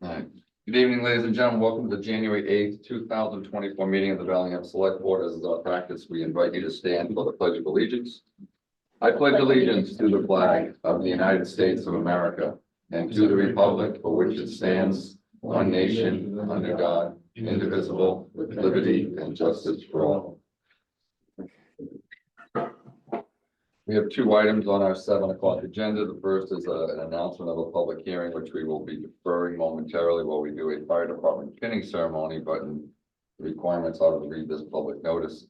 All right. Good evening, ladies and gentlemen. Welcome to the January 8th, 2024 meeting of the Bellingham Select Board. As is our practice, we invite you to stand for the Pledge of Allegiance. I pledge allegiance to the flag of the United States of America and to the republic for which it stands, one nation, under God, indivisible, with liberty and justice for all. We have two items on our 7 o'clock agenda. The first is an announcement of a public hearing, which we will be deferring momentarily while we do a fire department pinning ceremony, but in requirements, I will read this public notice. In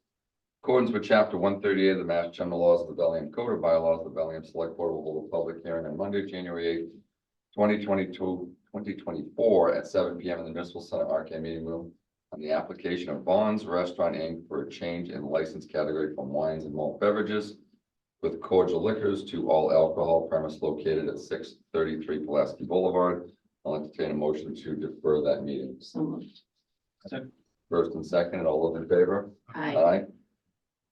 accordance with Chapter 138 of the Mass General Laws of the Bellingham Code of Bylaws, the Bellingham Select Board will hold a public hearing on Monday, January 8th, 2024 at 7 p.m. in the Municipal Center Arcade Meeting Room on the application of Bonds Restaurant Inc. for a change in license category from wines and malt beverages with cordial liquors to all alcohol premise located at 633 Pulaski Boulevard. I'll entertain a motion to defer that meeting. First and second, and all those in favor? Aye.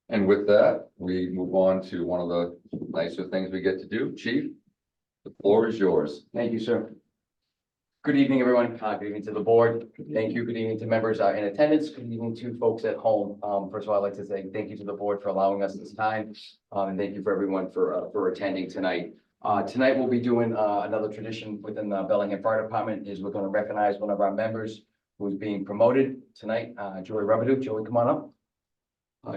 And with that, we move on to one of the nicer things we get to do. Chief, the floor is yours. Thank you, sir. Good evening, everyone. Good evening to the board. Thank you. Good evening to members in attendance. Good evening to folks at home. First of all, I'd like to say thank you to the board for allowing us this time. And thank you for everyone for attending tonight. Tonight, we'll be doing another tradition within the Bellingham Fire Department is we're going to recognize one of our members who's being promoted tonight, Joey Robidoux. Joey, come on up.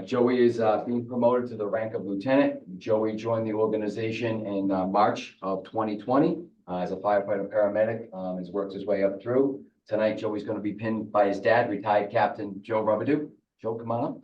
Joey is being promoted to the rank of lieutenant. Joey joined the organization in March of 2020 as a firefighter paramedic. Has worked his way up through. Tonight, Joey's going to be pinned by his dad, retired Captain Joe Robidoux. Joe, come on up.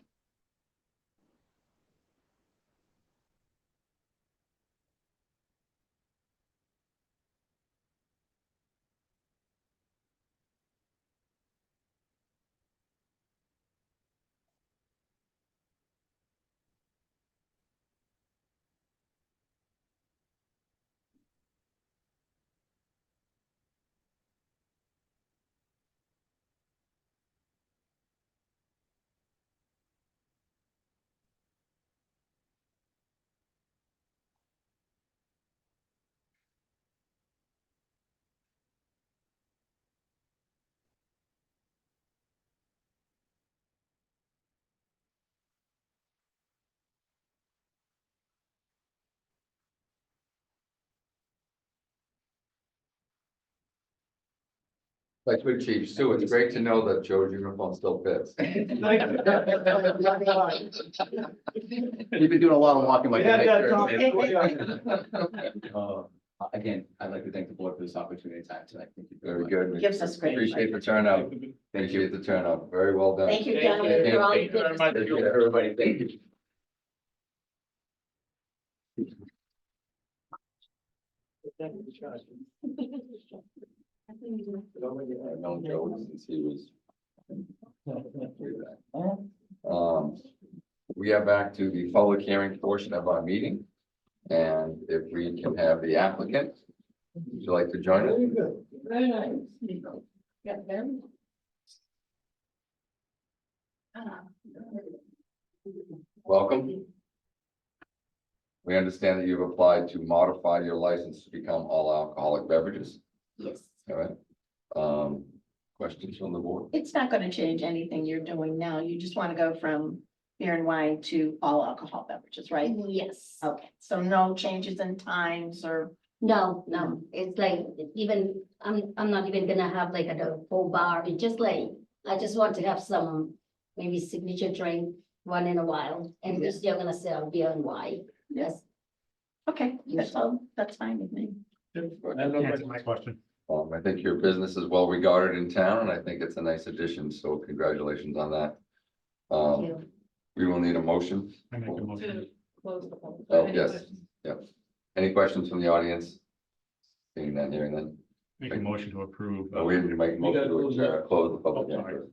Like good Chief Sue, it's great to know that Joe's uniform still fits. You've been doing a lot of walking like. Again, I'd like to thank the board for this opportunity and time tonight. Thank you. Very good. Gives us great. Appreciate the turnout. Appreciate the turnout. Very well done. Thank you, gentlemen, for all you did. Thank you, everybody. Thank you. I've known Joe since he was. We are back to the public hearing portion of our meeting. And if we can have the applicant, would you like to join us? Very nice. Yeah, very. Welcome. We understand that you've applied to modify your license to become all alcoholic beverages. Yes, All right. Questions from the board? it's not going to change anything you're doing now. You just want to go from beer and wine to all alcohol beverages, right? Yes. Okay, so no changes in times or, No, it's like, even, I'm not even gonna have like a full bar, it's just like, I just want to have some, maybe signature drink one in a while, and we're still gonna sell beer and wine. Yes. okay, that's all, that's fine with me. Answer my question. I think your business is well regarded in town, and I think it's a nice addition, so congratulations on that. Thank you. We will need a motion. I make a motion. Close the poll. Oh, yes, yep. Any questions from the audience? Seeing that, hearing that. Make a motion to approve. Oh, we need to make a motion to close the public Oh, sorry. hearing.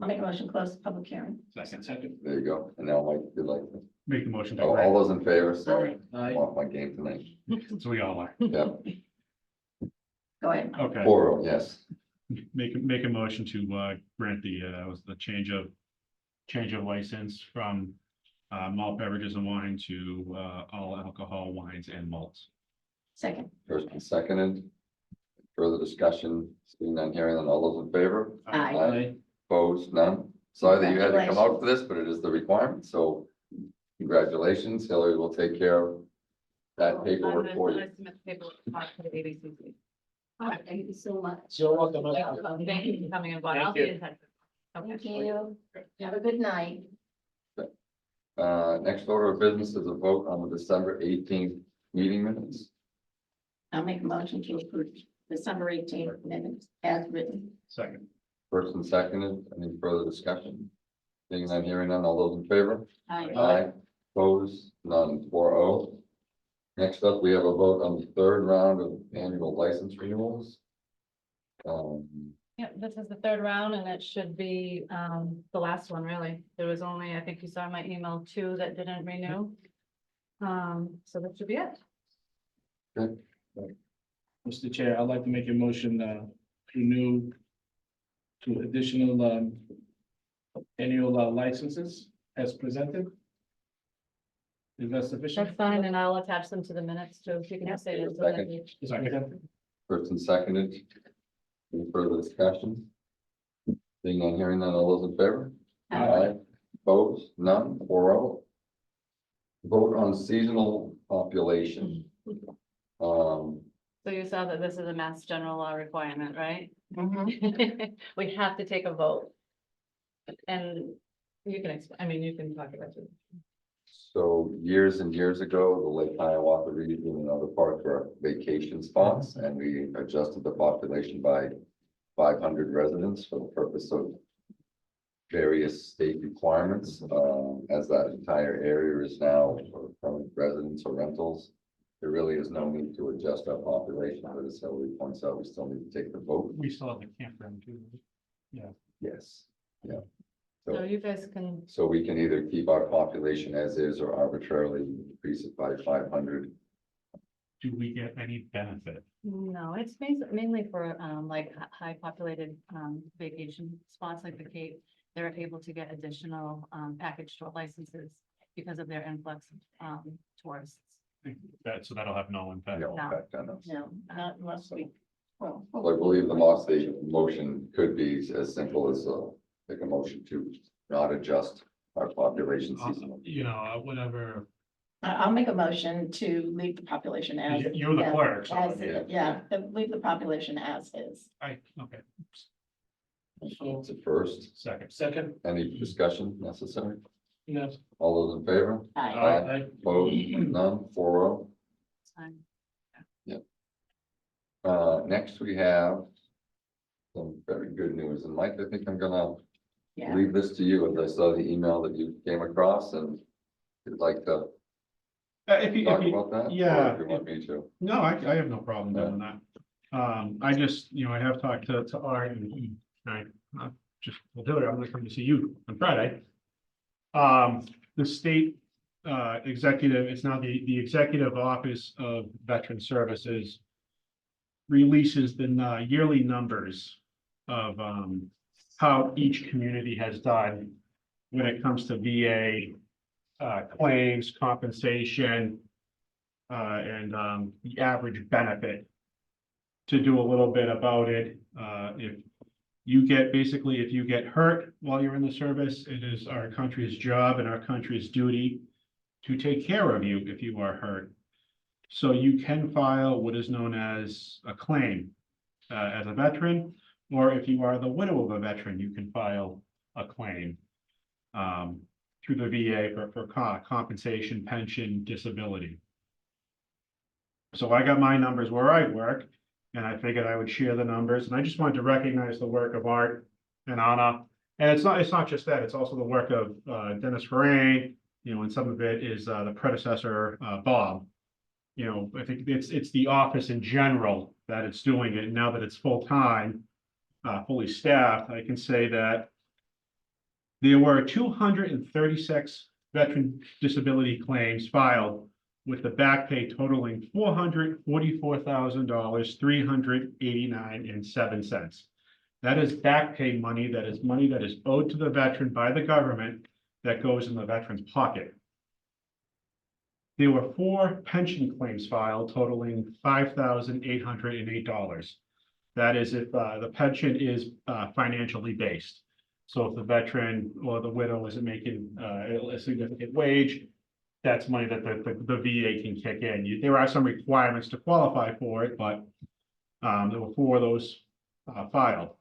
I'll make a motion, to close the public hearing. Second. There you go. And now Mike, if you'd like to. Make the motion. Oh, all those in favor, sorry, Aye. I'm off my game tonight. So we all are. Yeah, Go ahead. Okay. 4-0, yes. Make a motion to grant the change of license from malt beverages and wine to all alcohol wines and malts. Second. First and seconded. Further discussion, seeing none, hearing none, all those in favor? Aye. Opposed, none. Sorry that you had to come out for this, but it is the requirement, so congratulations. Hillary will take care of that paperwork for you. Thank you so much. You're welcome. Thank you for coming in, but I'll be in touch. Thank you. Have a good night. Next order of business is a vote on the December 18th meeting minutes. I'll make a motion to approve December 18th minutes as written. Second. First and seconded, any further discussion? Seeing none, hearing none, all those in favor? Aye. Opposed, none, 4-0. Next up, we have a vote on the third round of annual license renewals. Yeah, this is the third round and it should be the last one, really. There was only, I think you saw in my email, 2 that didn't renew. So that should be it. Mr. Chair, I'd like to make a motion to renew to additional annual licenses as presented. Is that sufficient? That's fine, and I'll attach them to the minutes too, if you can just say this. so that Second. you- Is presented? First and seconded. Any further discussion? Seeing none, hearing none, all those in favor? Opposed, none, 4-0. Vote on seasonal population. So you saw that this is a mass general law requirement, right? Mhm. We have to take a vote. And you can, I mean, you can talk about it. So years and years ago, the Lake Hiawatha region and other parts were vacation spots, and we adjusted the population by 500 residents for the purpose of various state requirements. As that entire area is now for permanent residents or rentals, there really is no need to adjust our population, but as Hillary points out, we still need to take the vote. We still have the campground too. Yes, yeah. So you guys can, So we can either keep our population as is or arbitrarily increase it by 500. Do we get any benefit? no, it's mainly for like high populated vacation spots like the Cape. They're able to get additional package tour licenses because of their influx of tourists. So that'll have no impact. No No. effect on us. No, not unless we, well. Well, I believe the motion could be as simple as make a motion to not adjust our population seasonally. You know, whatever, I'll make a motion to leave the population as. you're the as- clerk, so, as- yeah. Yeah, leave the population as is. okay, It's a first. second. Second? Any discussion necessary? No. All those in favor? Aye. Opposed? None, 4-0. It's fine. Next we have some very good news, and Mike, I think I'm gonna Yeah. leave this to you, as I saw the email that you came across, and you'd like to talk about that? Or yeah. if you want me to. No, I have no problem doing that. I just, I have talked to Art and I just, well, Hillary, I'm gonna come to see you on Friday. The state executive, it's now the Executive Office of Veteran Services releases the yearly numbers of how each community has done when it comes to VA claims, compensation, and the average benefit. To do a little bit about it, if you get hurt while you're in the service, it is our country's job and our country's duty to take care of you if you are hurt. So you can file what is known as a claim as a veteran, or if you are the widow of a veteran, you can file a claim through the VA for compensation, pension, disability. So I got my numbers where I work, and I figured I would share the numbers, and I just wanted to recognize the work of Art and Anna. And it's not just that, it's also the work of Dennis Ferrain, and some of it is the predecessor, Bob. I think it's the office in general that it's doing it. Now that it's full-time, fully staffed, I can say that there were 236 veteran disability claims filed, with the back pay totaling $444,000, $389.07. That is back pay money. That is money that is owed to the veteran by the government that goes in the veteran's pocket. There were 4 pension claims filed totaling $5,808. That is if the pension is financially based. So if the veteran or the widow isn't making a significant wage, that's money that the VA can kick in. There are some requirements to qualify for it, but there were 4 of those filed.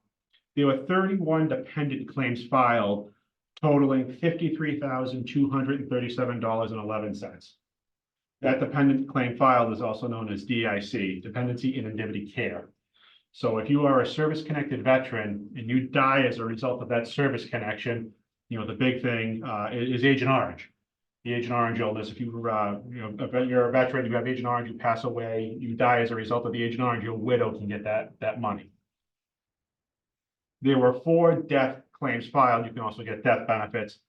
There were 31 dependent claims filed totaling $53,237.11. That dependent claim filed is also known as DIC, Dependency and Indemnity Care. So if you are a service-connected veteran and you die as a result of that service connection, the big thing is Agent Orange. The Agent Orange illness, if you're a veteran, you have Agent Orange, you pass away, you die as a result of the Agent Orange, your widow can get that money. There were 4 death claims filed. You can also get death benefits,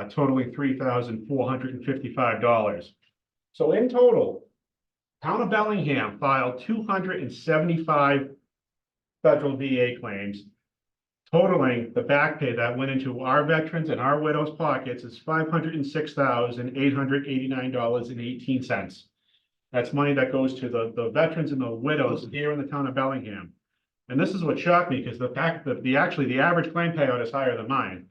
totaling $3,455. So in total, Town of Bellingham filed 275 federal VA claims, totaling the back pay that went into our veterans and our widows' pockets is $506,889.18. That's money that goes to the veterans and the widows here in the town of Bellingham. And this is what shocked me, because the fact that the average claim payout is higher than mine,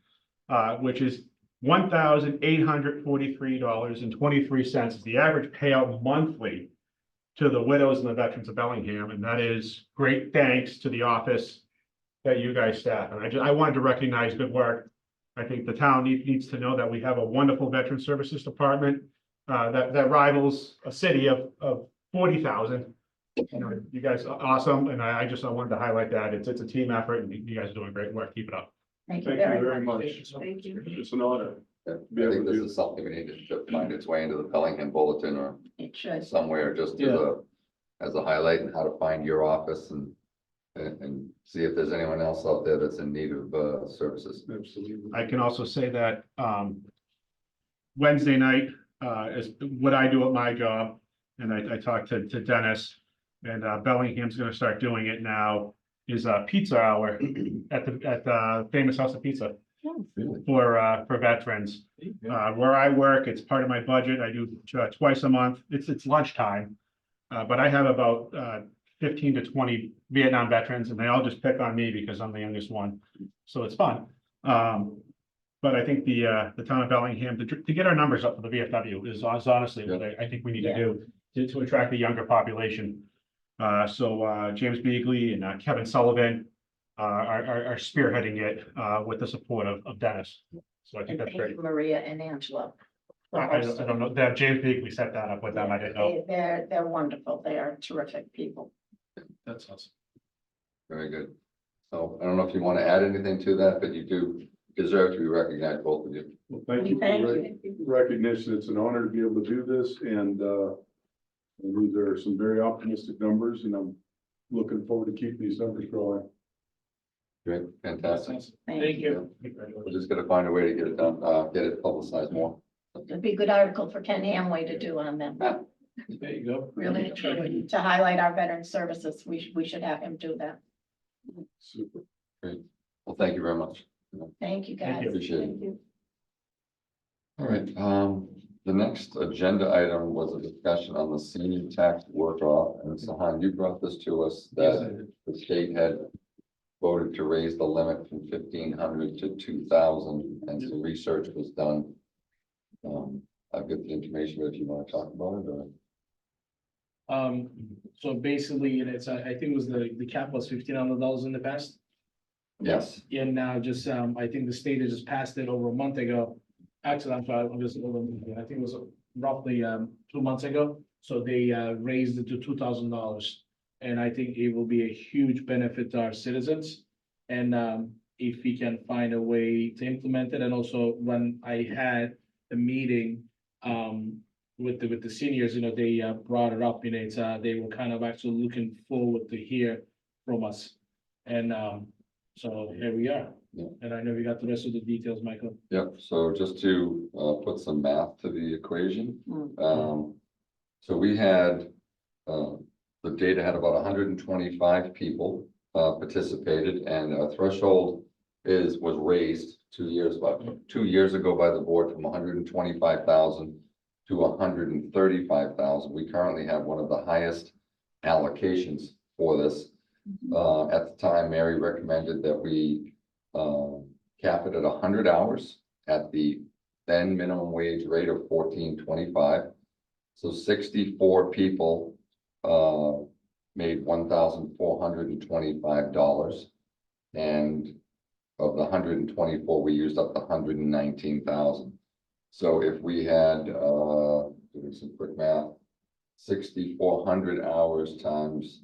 which is $1,843.23 is the average payout monthly to the widows and the veterans of Bellingham, and that is great thanks to the office that you guys staff. And I wanted to recognize good work. I think the town needs to know that we have a wonderful Veteran Services Department that rivals a city of 40,000. You guys are awesome, and I wanted to highlight that. It's a team effort, and you guys are doing great work. Keep it up. Thank you Thank you very very much. much. Thank you. It's an honor. I think this is something we need to find its way into the Bellingham Bulletin or It should. somewhere, just as a highlight, and how to find your office and see if there's anyone else out there that's in need of services. Absolutely. I can also say that Wednesday night is what I do at my job, and I talked to Dennis, and Bellingham's going to start doing it now. Is a pizza hour at the Famous House of Pizza for veterans. Where I work, it's part of my budget. I do twice a month. It's lunchtime, but I have about 15 to 20 Vietnam veterans, and they all just pick on me because I'm the youngest one. So it's fun. But I think the town of Bellingham, to get our numbers up for the VFW is honestly what I think we need to do to attract the younger population. So James Beagley and Kevin Sullivan are spearheading it with the support of Dennis. So I think And that's thank great. you, Maria and Angela. I don't know, that James Beagley set that up with them. I didn't know. They're wonderful. They are terrific people. That's awesome. Very good. So I don't know if you want to add anything to that, but you do deserve to be recognized, both of you. Well, thank you for Thank the you. recognition. It's an honor to be able to do this, and these are some very optimistic numbers, and I'm looking forward to keeping these numbers growing. Great, fantastic. Thank you. We're just gonna find a way to get it done, get it publicized more. It'd be a good article for Ken Hamway to do on them. There you go. Really, truly, to highlight our veteran services. We should have him do that. Super. Well, thank you very much. Thank you, guys. Appreciate it. Thank you. All right, the next agenda item was a discussion on the senior tax work-off, and Sahan, you brought this to us, that the state had voted to raise the limit from 1,500 to 2,000, and some research was done. I've got the information, but if you want to talk about it, or? So basically, it's, I think it was the cap was $1,500 in the past. Yes, And now just, I think the state has just passed it over a month ago. Actually, I'm sorry, I think it was roughly 2 months ago. So they raised it to $2,000. And I think it will be a huge benefit to our citizens. And if we can find a way to implement it, and also when I had a meeting with the seniors, they brought it up, it's they were kind of actually looking forward to hear from us. And so here we are. Yeah. And I know we got the rest of the details, Michael. yep, so just to put some math to the equation. So we had, the data had about 125 people participated, and a threshold was raised 2 years, about 2 years ago by the board, from 125,000 to 135,000. We currently have one of the highest allocations for this. At the time, Mary recommended that we, cap it at 100 hours at the then minimum wage rate of $14.25. So 64 people, made $1,425. And of the 124, we used up the 119,000. So if we had, doing some quick math, 6,400 hours times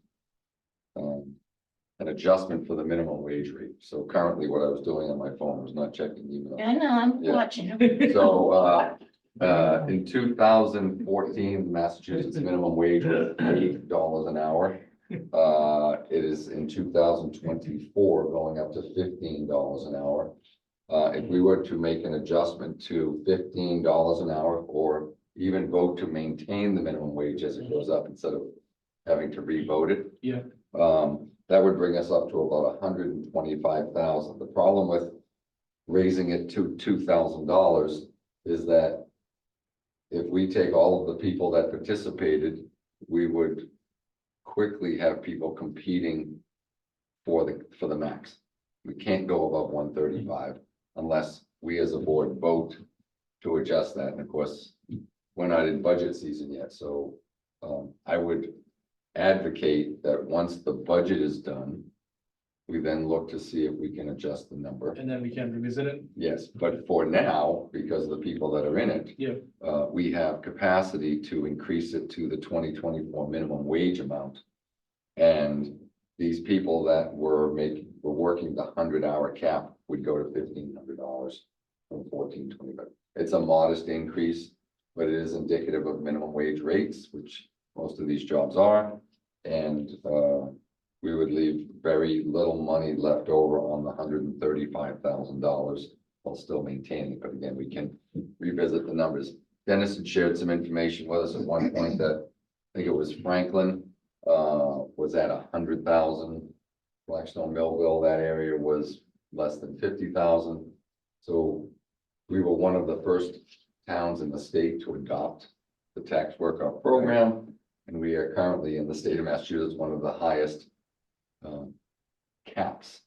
an adjustment for the minimum wage rate. So currently what I was doing on my phone was not checking email. I know, I'm Yeah. watching. So, in 2014, Massachusetts minimum wage was $8 an hour. It is in 2024 going up to $15 an hour. If we were to make an adjustment to $15 an hour, or even vote to maintain the minimum wage as it goes up instead of having to re-vote it. Yeah. That would bring us up to about 125,000. The problem with raising it to $2,000 is that if we take all of the people that participated, we would quickly have people competing for the max. We can't go above 135 unless we as a board vote to adjust that. And of course, we're not in budget season yet, so I would advocate that once the budget is done, we then look to see if we can adjust the number. And then we can revisit it. Yes, but for now, because of the people that are in it. Yeah. We have capacity to increase it to the 2024 minimum wage amount. And these people that were working the 100-hour cap would go to $1,500 from $14.25. It's a modest increase, but it is indicative of minimum wage rates, which most of these jobs are. And we would leave very little money left over on the $135,000 while still maintaining it. But again, we can revisit the numbers. Dennis had shared some information with us at one point that I think it was Franklin was at 100,000. Blackstone, Millville, that area was less than 50,000. So we were one of the first towns in the state to adopt the tax work-off program. And we are currently in the state of Massachusetts, one of the highest caps.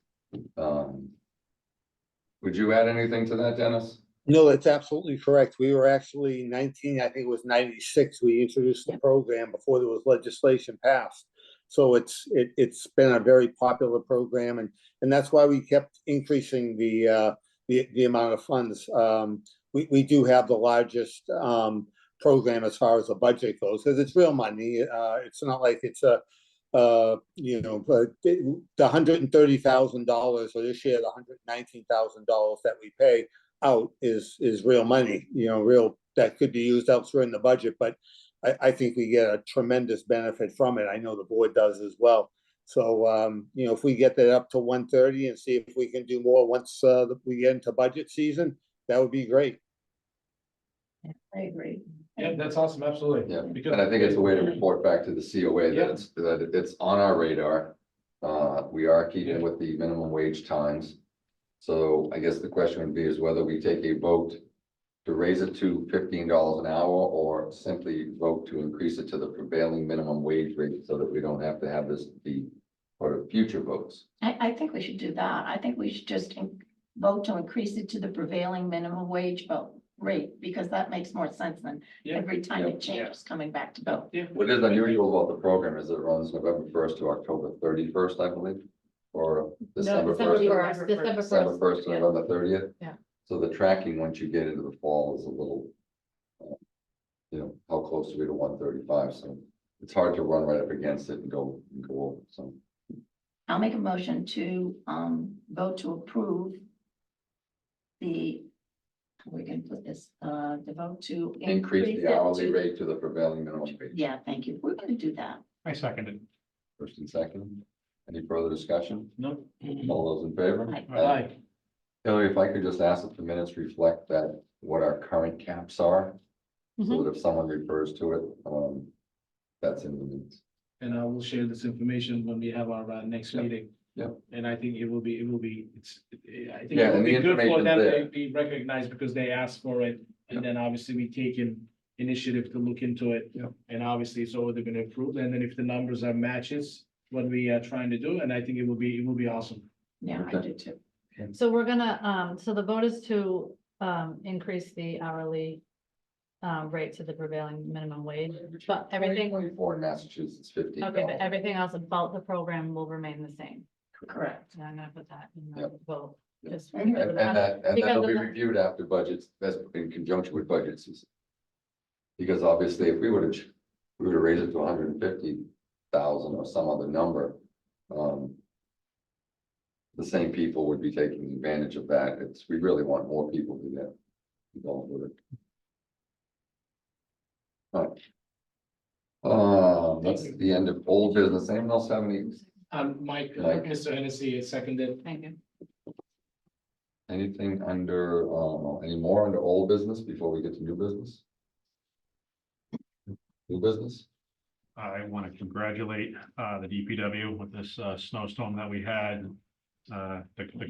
Would you add anything to that, Dennis? No, that's absolutely correct. We were actually 19, I think it was 96, we introduced the program before there was legislation passed. So it's been a very popular program, and that's why we kept increasing the amount of funds. We do have the largest program as far as the budget goes, because it's real money. It's not like it's but the $130,000 or this year, the $119,000 that we pay out is real money, real that could be used elsewhere in the budget. But I think we get a tremendous benefit from it. I know the board does as well. So, if we get that up to 130 and see if we can do more once we get into budget season, that would be great. I agree. Yeah, that's awesome, absolutely. Yeah, Because- and I think it's a way to report back to the COA Yeah. that it's on our radar. We are keeping with the minimum wage times. So I guess the question would be is whether we take a vote to raise it to $15 an hour or simply vote to increase it to the prevailing minimum wage rate so that we don't have to have this be part of future votes. I think we should do that. I think we should just vote to increase it to the prevailing minimum wage rate, because that makes more sense than Yeah. every time Yeah. it changes coming back to vote. Yeah. What is unusual about the program is it runs November 1st to October 31st, I believe, or December 1st. December 1st to November 30th. Yeah. So the tracking, once you get into the fall, is a little, how close are we to 135? So it's hard to run right up against it and go over. So I'll make a motion to vote to approve we're gonna put this, the vote to increase it the hourly to- rate to the prevailing minimum wage. Yeah, thank you. We're gonna do that. I seconded. First and second. Any further discussion? No. All those in favor? Aye. Aye. Hillary, if I could just ask that the minutes reflect that what our current caps are, so that if someone refers to it, that's in the minutes. And I will share this information when we have our next Yep. meeting. Yep. And I think it will be, I think Yeah, it will and be the good for information's them there. to be recognized because they asked for it. And then obviously we taken initiative to look into it. Yep. And obviously, so they're gonna approve, and then if the numbers are matches, what we are trying to do, and I think it will be awesome. Yeah, I do too. So we're gonna, so the vote is to, increase the hourly, rate to the prevailing minimum wage, but everything, For Massachusetts, $15. okay, but everything else about the program will remain the same. Correct. So I'm gonna put that in the Yep. vote. Yep. Just And because of And that. Because that'll of be the- reviewed after budgets, that's in conjunction with budgets. Because obviously, if we were to raise it to 150,000 or some other number, the same people would be taking advantage of that. We really want more people to get involved with it. That's the end of old business. Anyone else have any, Mike, Mike. Mr. Hennessy is seconded. Thank you. anything under, any more under old business before we get to new business? New business? I want to congratulate the DPW with this snowstorm that we had. The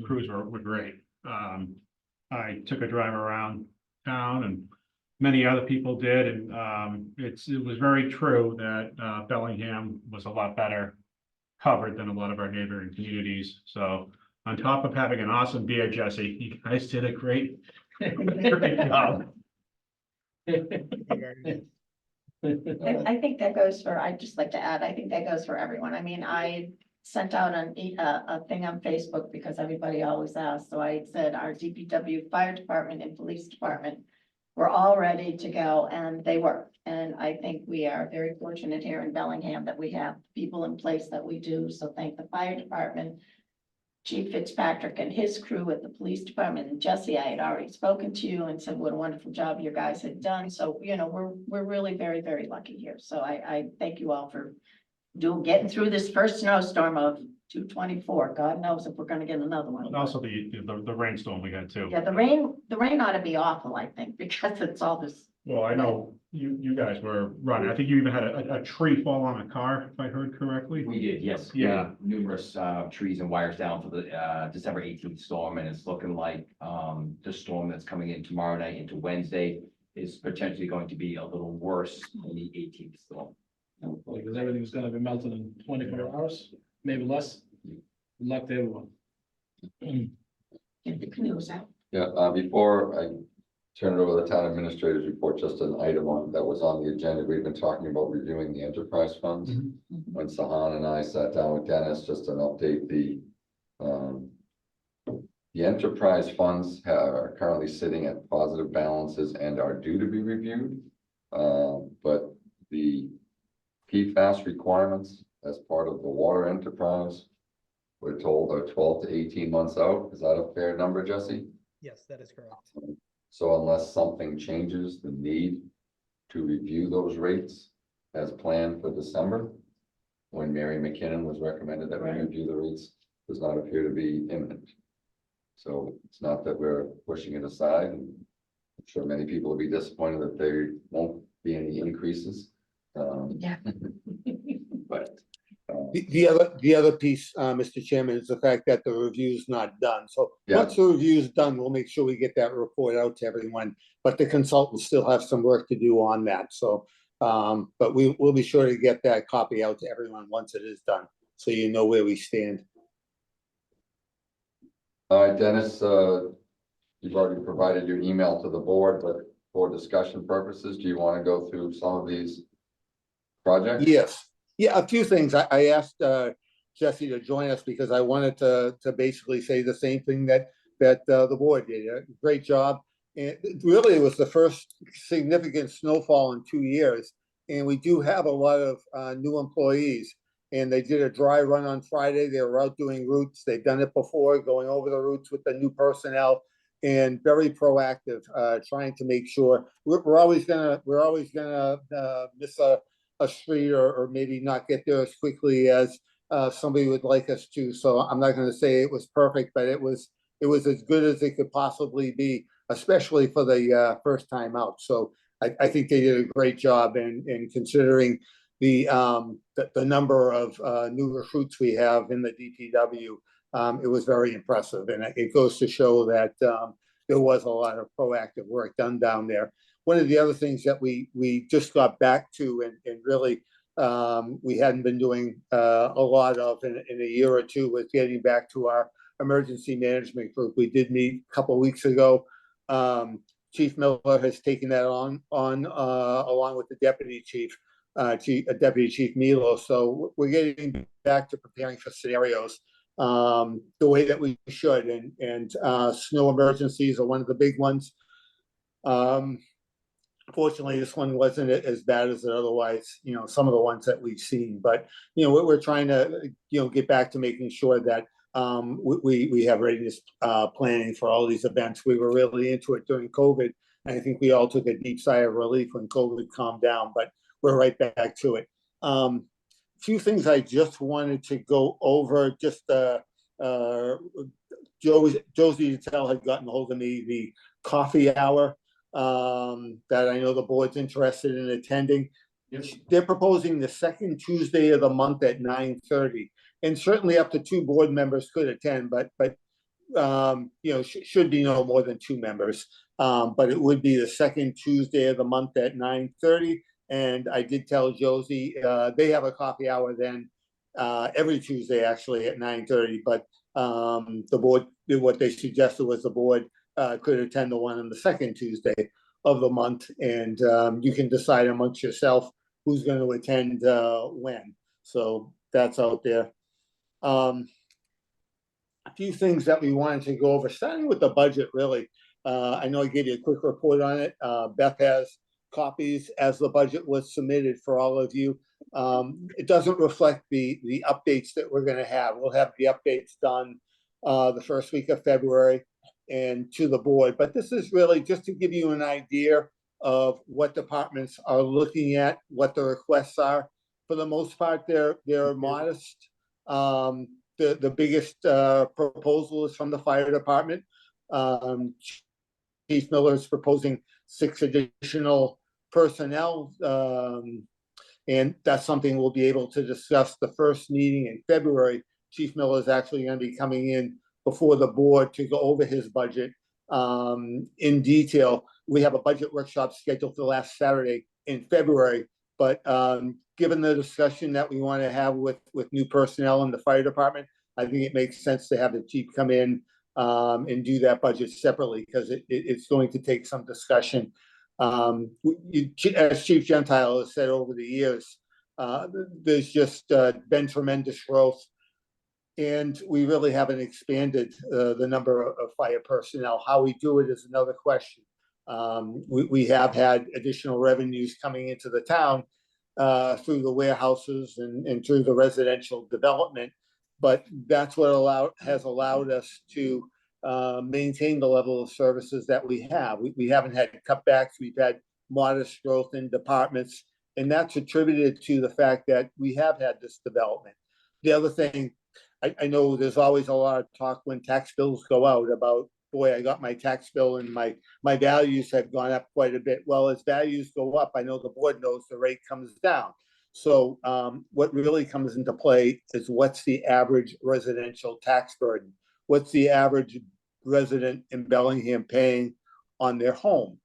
crews were great. I took a drive around town and many other people did, and it was very true that Bellingham was a lot better covered than a lot of our neighboring communities. So on top of having an awesome beer, Jesse, you guys did a great job. I think that goes for, I'd just like to add, I think that goes for everyone. I mean, I sent out a thing on Facebook because everybody always asks. So I said our DPW fire department and police department were all ready to go, and they were. And I think we are very fortunate here in Bellingham that we have people in place that we do. So thank the fire department, Chief Fitzpatrick and his crew at the police department. And Jesse, I had already spoken to you and said what a wonderful job you guys had done. So, you know, we're really very, very lucky here. So I thank you all for getting through this first snowstorm of 224. God knows if we're gonna get another one. And also the rainstorm we had too. Yeah, the rain ought to be awful, I think, because it's all this. Well, I know you guys were running. I think you even had a tree fall on a car, if I heard correctly. We did, yes. Yeah. Numerous trees and wires down for the December 18th storm, and it's looking like the storm that's coming in tomorrow night into Wednesday is potentially going to be a little worse than the 18th storm. Because everything's gonna be melted in 24 hours, maybe less. Good luck to everyone. Get the canoes out. Yeah, before I turn it over to the town administrator's report, just an item that was on the agenda. We've been talking about reviewing the enterprise funds. When Sahan and I sat down with Dennis, just an update, the enterprise funds are currently sitting at positive balances and are due to be reviewed. But the PFAS requirements as part of the water enterprise, we're told are 12 to 18 months out. Is that a fair number, Jesse? Yes, that is correct. So unless something changes the need to review those rates as planned for December, when Mary McKinnon was recommended that we Right. review the rates, does not appear to be imminent. So it's not that we're pushing it aside, and I'm sure many people will be disappointed that there won't be any increases. Yeah. But The other piece, Mr. Chairman, is the fact that the review's not done. So Yeah. once the review's done, we'll make sure we get that report out to everyone. But the consultants still have some work to do on that. So, but we'll be sure to get that copy out to everyone once it is done, so you know where we stand. all right, Dennis, you've already provided your email to the board, but for discussion purposes, do you want to go through some of these projects? Yes, yeah, a few things. I asked Jesse to join us because I wanted to basically say the same thing that the board did. Great job. And really, it was the first significant snowfall in 2 years. And we do have a lot of new employees. And they did a dry run on Friday. They were out doing routes. They've done it before, going over the routes with the new personnel, and very proactive, trying to make sure we're always gonna miss a street or maybe not get there as quickly as somebody would like us to. So I'm not gonna say it was perfect, but it was as good as it could possibly be, especially for the first time out. So I think they did a great job, in considering the number of new recruits we have in the DPW. It was very impressive, and it goes to show that there was a lot of proactive work done down there. One of the other things that we just got back to and really we hadn't been doing a lot of in a year or two, was getting back to our emergency management group. We did meet a couple of weeks ago. Chief Miller has taken that on along with the deputy chief, Deputy Chief Milo. So we're getting back to preparing for scenarios the way that we should. And snow emergencies are one of the big ones. Fortunately, this one wasn't as bad as it otherwise, some of the ones that we've seen. But, we're trying to, get back to making sure that we have readiness planning for all these events. We were really into it during COVID. And I think we all took a deep sigh of relief when COVID calmed down, but we're right back to it. Few things I just wanted to go over, just Josie Tell had gotten a hold of me, the coffee hour that I know the board's interested in attending. They're proposing the second Tuesday of the month at 9:30, and certainly up to 2 board members could attend, but should be no more than 2 members. But it would be the second Tuesday of the month at 9:30. And I did tell Josie, they have a coffee hour then every Tuesday actually at 9:30, but the board, what they suggested was the board could attend the one on the second Tuesday of the month, and you can decide amongst yourself who's going to attend when. So that's out there. A few things that we wanted to go over, starting with the budget, really. I know I gave you a quick report on it. Beth has copies as the budget was submitted for all of you. It doesn't reflect the updates that we're going to have. We'll have the updates done the first week of February and to the board. But this is really just to give you an idea of what departments are looking at, what the requests are. For the most part, they're modest. The biggest proposal is from the fire department. Chief Miller is proposing 6 additional personnel, and that's something we'll be able to discuss the first meeting in February. Chief Miller is actually going to be coming in before the board to go over his budget in detail. We have a budget workshop scheduled for the last Saturday in February, but given the discussion that we want to have with new personnel in the fire department, I think it makes sense to have the chief come in and do that budget separately, because it's going to take some discussion. As Chief Gentile has said over the years, there's just been tremendous growth, and we really haven't expanded the number of fire personnel. How we do it is another question. We have had additional revenues coming into the town through the warehouses and through the residential development, but that's what has allowed us to maintain the level of services that we have. We haven't had cutbacks. We've had modest growth in departments, and that's attributed to the fact that we have had this development. The other thing, I know there's always a lot of talk when tax bills go out about, boy, I got my tax bill and my values have gone up quite a bit. Well, as values go up, I know the board knows the rate comes down. So what really comes into play is what's the average residential tax burden? What's the average resident in Bellingham paying on their home?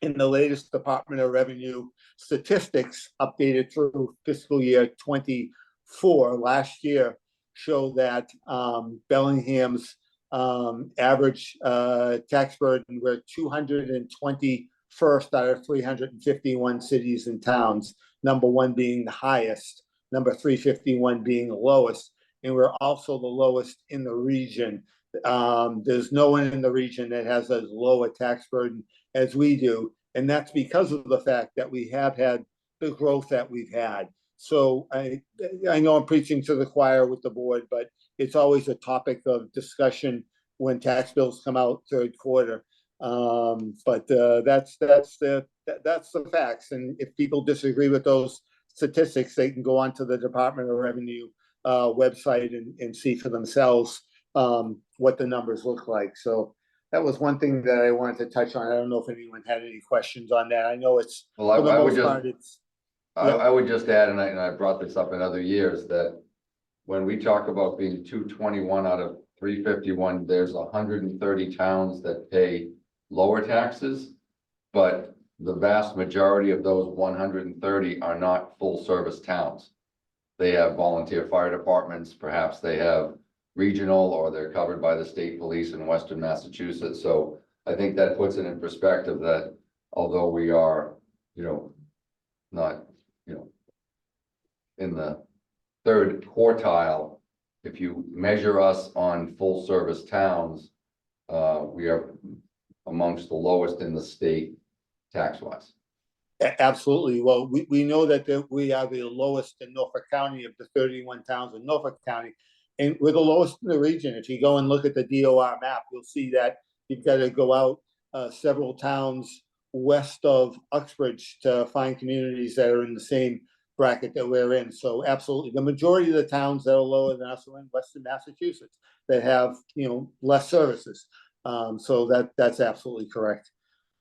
In the latest Department of Revenue statistics updated through fiscal year 24 last year show that Bellingham's average tax burden, we're 221st out of 351 cities and towns, number 1 being the highest, number 351 being the lowest, and we're also the lowest in the region. There's no one in the region that has as low a tax burden as we do, and that's because of the fact that we have had the growth that we've had. So I know I'm preaching to the choir with the board, but it's always a topic of discussion when tax bills come out third quarter. But that's the facts. And if people disagree with those statistics, they can go onto the Department of Revenue website and see for themselves what the numbers look like. So that was one thing that I wanted to touch on. I don't know if anyone had any questions on that. I know it's, Well, for the I would most just, part, it's, I would just add, and I brought this up in other years, that when we talk about being 221 out of 351, there's 130 towns that pay lower taxes, but the vast majority of those 130 are not full-service towns. They have volunteer fire departments, perhaps they have regional, or they're covered by the state police in Western Massachusetts. So I think that puts it in perspective that although we are, not, in the third quartile, if you measure us on full-service towns, we are amongst the lowest in the state tax-wise. Absolutely. Well, we know that we are the lowest in Norfolk County of the 31 towns in Norfolk County. And we're the lowest in the region. If you go and look at the DOR map, you'll see that you've got to go out several towns west of Uxbridge to find communities that are in the same bracket that we're in. So absolutely, the majority of the towns that are lower than us are in Western Massachusetts that have, less services. So that's absolutely correct.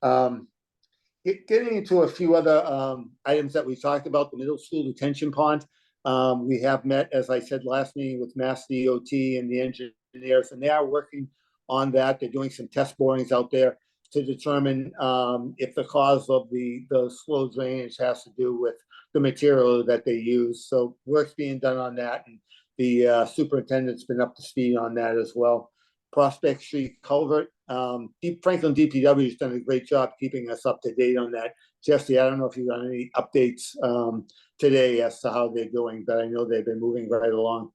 Getting into a few other items that we talked about, the middle school detention pond. We have met, as I said, last meeting with Mass DOT and the engineers, and they are working on that. They're doing some test borings out there to determine if the cause of the slow drainage has to do with the material that they use. So work's being done on that, and the superintendent's been up to speed on that as well. Prospect Street culvert, Franklin DPW has done a great job keeping us up to date on that. Jesse, I don't know if you got any updates today as to how they're doing, but I know they've been moving right along.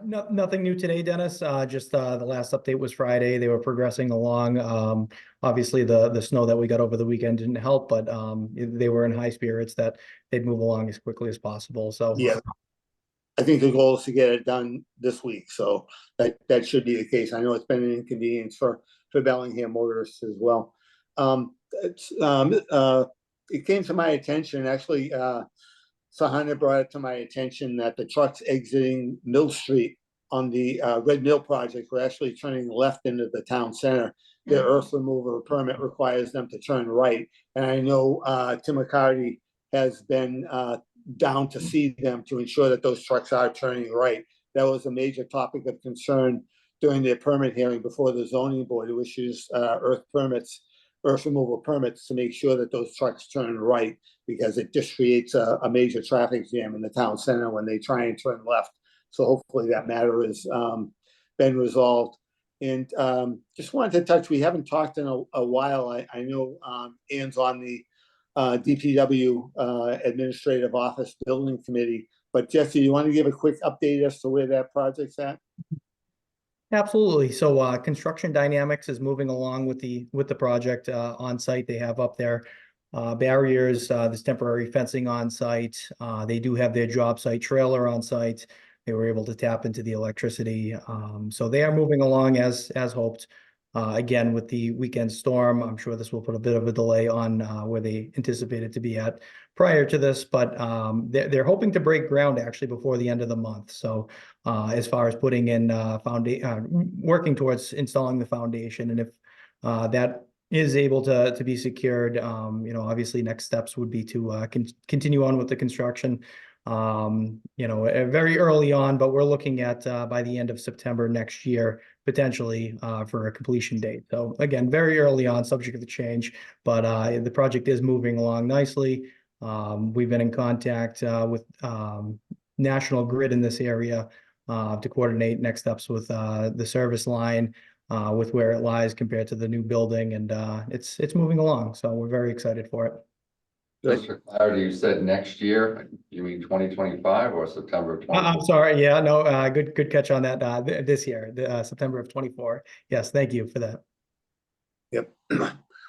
Nothing new today, Dennis. Just the last update was Friday. They were progressing along. Obviously, the snow that we got over the weekend didn't help, but they were in high spirits that they'd move along as quickly as possible. So yeah, I think the goal is to get it done this week. So that should be the case. I know it's been an inconvenience for Bellingham motorists as well. It came to my attention, actually, Sahana brought it to my attention that the trucks exiting Mill Street on the Red Mill project were actually turning left into the town center. Their earth removal permit requires them to turn right. And I know Tim McCarty has been down to see them to ensure that those trucks are turning right. That was a major topic of concern during their permit hearing before the zoning board, who issues earth removal permits to make sure that those trucks turn right, because it just creates a major traffic jam in the town center when they try and turn left. So hopefully that matter has been resolved. And just wanted to touch, we haven't talked in a while. I know Ann's on the DPW Administrative Office Building Committee, but Jesse, you want to give a quick update as to where that project's at? absolutely. So Construction Dynamics is moving along with the project on site. They have up there barriers, there's temporary fencing on site. They do have their job site trailer on site. They were able to tap into the electricity. So they are moving along as hoped. Again, with the weekend storm, I'm sure this will put a bit of a delay on where they anticipated to be at prior to this, but they're hoping to break ground actually before the end of the month. So as far as putting in working towards installing the foundation, and if that is able to be secured, obviously next steps would be to continue on with the construction. Very early on, but we're looking at by the end of September next year, potentially for a completion date. So again, very early on, subject to change, but the project is moving along nicely. We've been in contact with National Grid in this area to coordinate next steps with the service line, with where it lies compared to the new building, and it's moving along. So we're very excited for it. Just for clarity, you said next year, you mean 2025 or September of 24? I'm sorry. Yeah, no, good catch on that. This year, September of 24. Yes, thank you for that. Yep.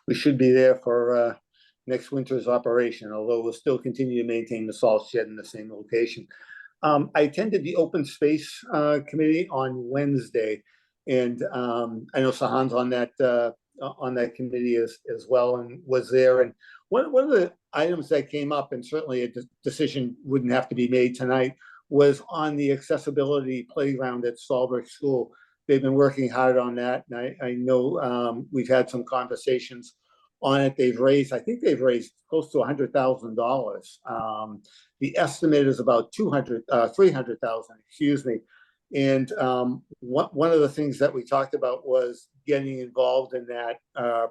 We should be there for next winter's operation, although we'll still continue to maintain the salt shed in the same location. I attended the open space committee on Wednesday, and I know Sahan's on that committee as well, and was there. And one of the items that came up, and certainly a decision wouldn't have to be made tonight, was on the accessibility playground at Stallbrook School. They've been working hard on that, and I know we've had some conversations on it. I think they've raised close to $100,000. The estimate is about 300,000, excuse me. And one of the things that we talked about was getting involved in that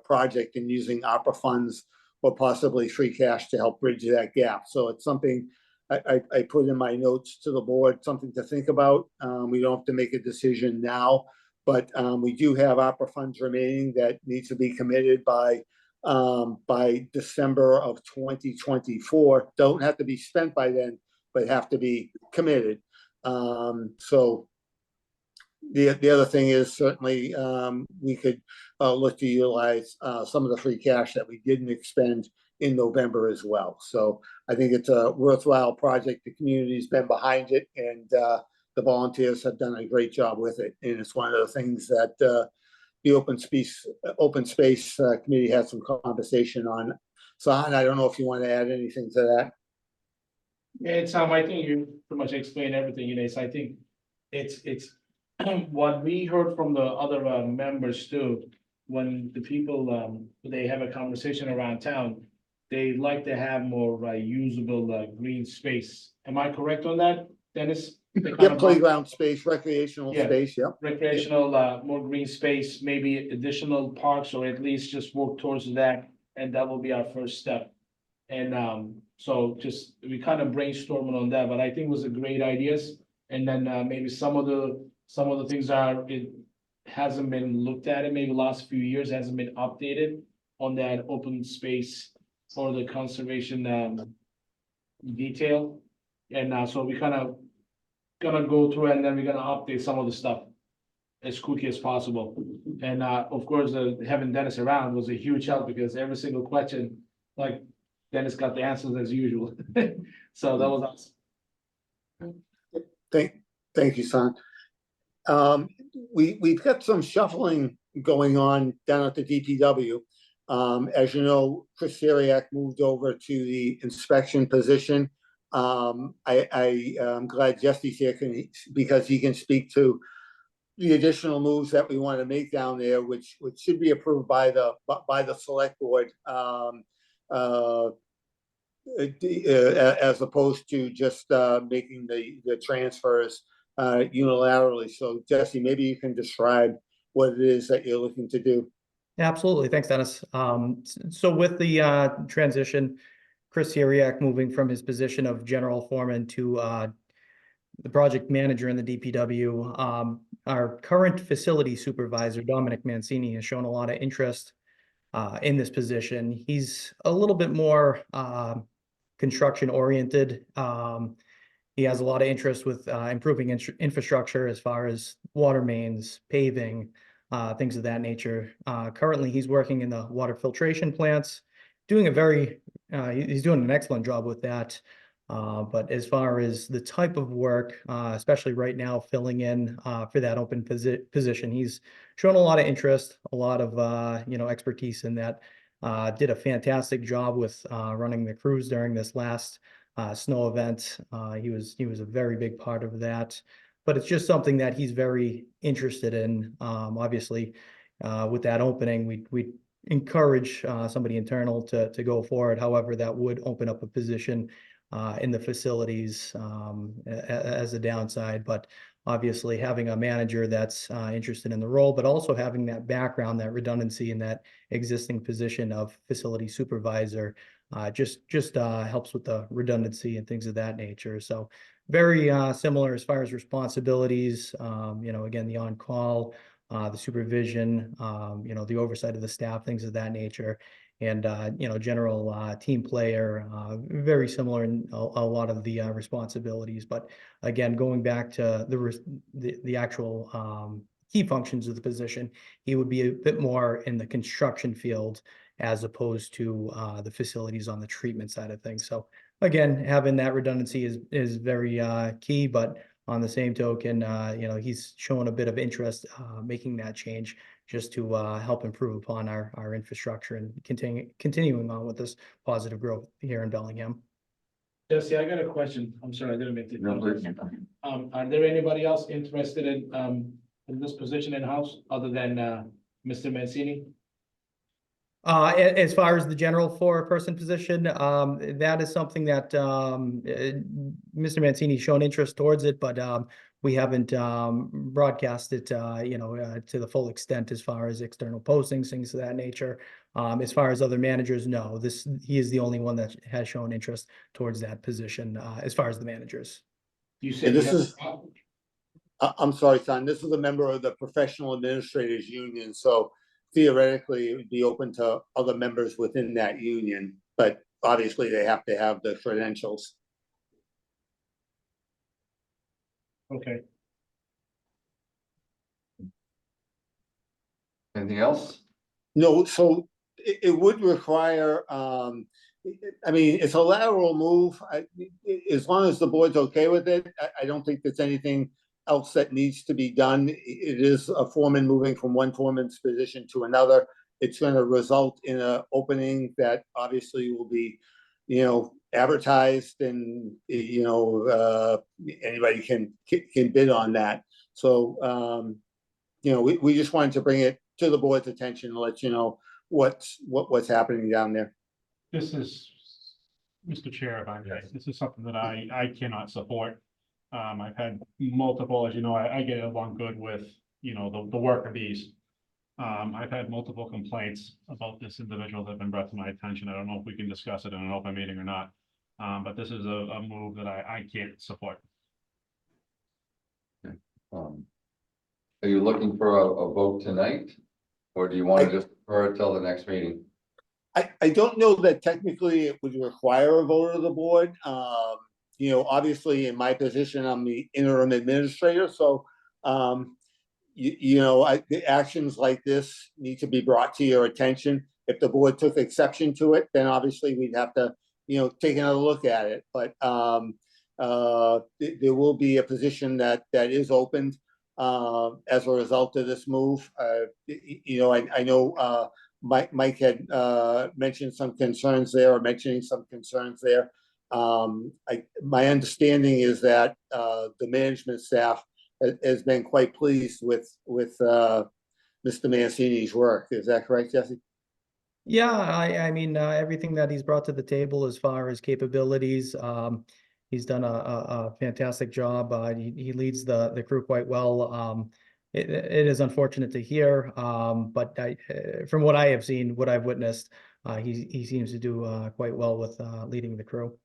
project and using ARPA funds or possibly free cash to help bridge that gap. So it's something I put in my notes to the board, something to think about. We don't have to make a decision now, but we do have ARPA funds remaining that needs to be committed by December of 2024. Don't have to be spent by then, but have to be committed. So the other thing is certainly we could look to utilize some of the free cash that we didn't expend in November as well. So I think it's a worthwhile project. The community's been behind it, and the volunteers have done a great job with it. And it's one of the things that the open space committee had some conversation on. So I don't know if you want to add anything to that. Yeah, it's, I think you pretty much explained everything, Inez. I think it's what we heard from the other members too. When the people, they have a conversation around town, they like to have more usable green space. Am I correct on that, Dennis? Yep, playground space, recreational Yeah. space, yep. Recreational, more green space, maybe additional parks, or at least just work towards that, and that will be our first step. And so just, we kind of brainstorming on that, but I think it was a great ideas. And then maybe some of the things it hasn't been looked at in maybe the last few years, hasn't been updated on that open space for the conservation detail. And so we kind of gonna go through, and then we're gonna update some of the stuff as quickly as possible. And of course, having Dennis around was a huge help, because every single question, like, Dennis got the answers as usual. So that was awesome. Thank you, son. We've got some shuffling going on down at the DPW. As you know, Chris Siriak moved over to the inspection position. I'm glad Jesse's here because he can speak to the additional moves that we want to make down there, which should be approved by the select board. As opposed to just making the transfers unilaterally. So Jesse, maybe you can describe what it is that you're looking to do. Absolutely. Thanks, Dennis. So with the transition, Chris Siriak moving from his position of general foreman to the project manager in the DPW, our current facility supervisor, Dominic Mancini, has shown a lot of interest in this position. He's a little bit more construction oriented. He has a lot of interest with improving infrastructure as far as water mains, paving, things of that nature. Currently, he's working in the water filtration plants, doing he's doing an excellent job with that. But as far as the type of work, especially right now, filling in for that open position, he's shown a lot of interest, a lot of expertise in that. Did a fantastic job with running the crews during this last snow event. He was a very big part of that. But it's just something that he's very interested in. Obviously, with that opening, we encourage somebody internal to go forward. However, that would open up a position in the facilities as a downside. But obviously, having a manager that's interested in the role, but also having that background, that redundancy in that existing position of facility supervisor, just helps with the redundancy and things of that nature. So very similar as far as responsibilities. Again, the on-call, the supervision, the oversight of the staff, things of that nature. And, general team player, very similar in a lot of the responsibilities. But again, going back to the actual key functions of the position, he would be a bit more in the construction field as opposed to the facilities on the treatment side of things. So again, having that redundancy is very key, but on the same token, he's shown a bit of interest making that change just to help improve upon our infrastructure and continuing on with this positive growth here in Bellingham. Jesse, I got a question. I'm sorry, I didn't make it. No, please. Are there anybody else interested in this position in-house other than Mr. Mancini? As far as the general four-person position, that is something that Mr. Mancini's shown interest towards it, but we haven't broadcast it, to the full extent as far as external postings, things of that nature. As far as other managers, no, he is the only one that has shown interest towards that position, as far as the managers. You said And you this have- is, I'm sorry, son, this is a member of the Professional Administrators Union, so theoretically, it would be open to other members within that union, but obviously they have to have the credentials. Okay, Anything else? No, so it would require, I mean, it's a lateral move. As long as the board's okay with it, I don't think there's anything else that needs to be done. It is a foreman moving from one foreman's position to another. It's gonna result in a opening that obviously will be, advertised and, anybody can bid on that. So, we just wanted to bring it to the board's attention and let you know what's happening down there. This is, Mr. Chair, if I may, this is something that I cannot support. I've had multiple, as you know, I get along good with, the worker bees. I've had multiple complaints about this individual that have been brought to my attention. I don't know if we can discuss it in an open meeting or not. But this is a move that I can't support. Are you looking for a vote tonight? Or do you want to just defer it till the next meeting? I don't know that technically it would require a vote of the board. Obviously in my position, I'm the interim administrator, so the actions like this need to be brought to your attention. If the board took exception to it, then obviously we'd have to, take another look at it. But there will be a position that is opened as a result of this move. I know Mike had mentioned some concerns there, or mentioning some concerns there. My understanding is that the management staff has been quite pleased with Mr. Mancini's work. Is that correct, Jesse? Yeah, I mean, everything that he's brought to the table as far as capabilities, he's done a fantastic job. He leads the crew quite well. It is unfortunate to hear, but from what I have seen, what I've witnessed, he seems to do quite well with leading the crew.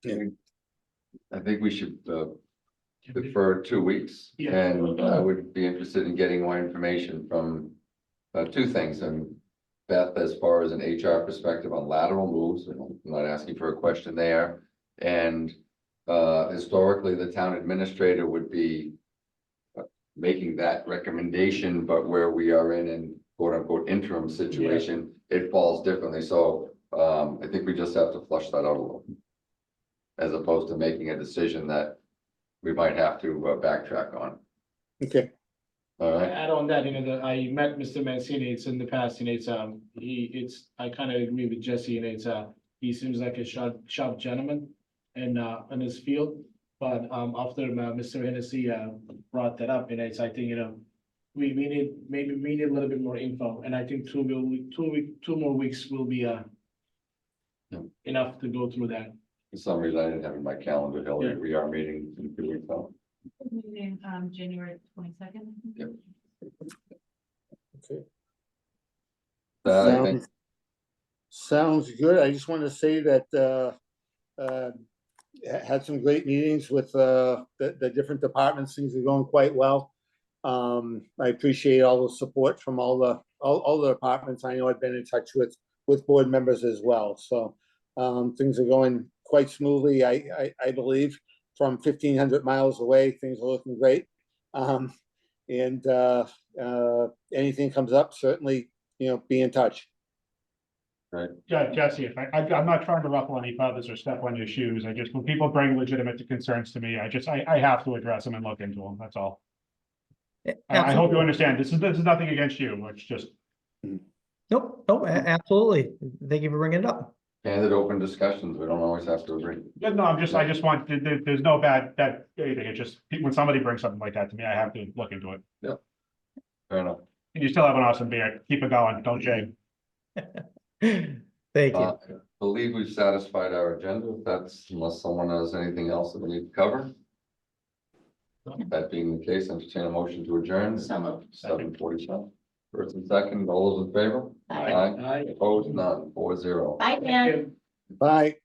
I think we should defer 2 weeks. Yeah. And I would be interested in getting more information from two things. And Beth, as far as an HR perspective on lateral moves, I'm not asking for a question there. And historically, the town administrator would be making that recommendation, but where we are in an quote unquote interim situation, it falls differently. So I think we just have to flush that out a little, as opposed to making a decision that we might have to backtrack on. Okay. All right. add on that, I met Mr. Mancini, it's in the past, I kind of agree with Jesse, and he seems like a sharp gentleman in his field. But after Mr. Hennessy brought that up, and I think, we need a little bit more info, and I think 2 more weeks will be enough to go through that. For some reason, I didn't have in my calendar, Hillary, we are meeting in 2 weeks out. Meeting, January 22nd. Yep. Okay. I think, Sounds good. I just want to say that had some great meetings with the different departments. Things are going quite well. I appreciate all the support from all the departments. I know I've been in touch with board members as well. So things are going quite smoothly. I believe from 1,500 miles away, things are looking great. And anything comes up, certainly, be in touch. right, Yeah, Jesse, I'm not trying to ruffle any feathers or step on your shoes. When people bring legitimate concerns to me, I have to address them and look into them. That's all. I hope you understand. This is nothing against you. It's just. Nope, absolutely. Thank you for bringing it up. candid, open discussions, we don't always have to agree. Yeah, no, I just want, there's no bad, anything. It's just, when somebody brings something like that to me, I have to look into it. Fair enough. And you still have an awesome beer. Keep it going. Don't shame. Thank you. Believe we've satisfied our agenda. If that's, unless someone has anything else that we need to cover. That being the case, entertain a motion to adjourn. So moved. 7:47. First and second, all those in favor? Aye. Aye. Opposed, none, 4-0. Bye, Dan. Bye.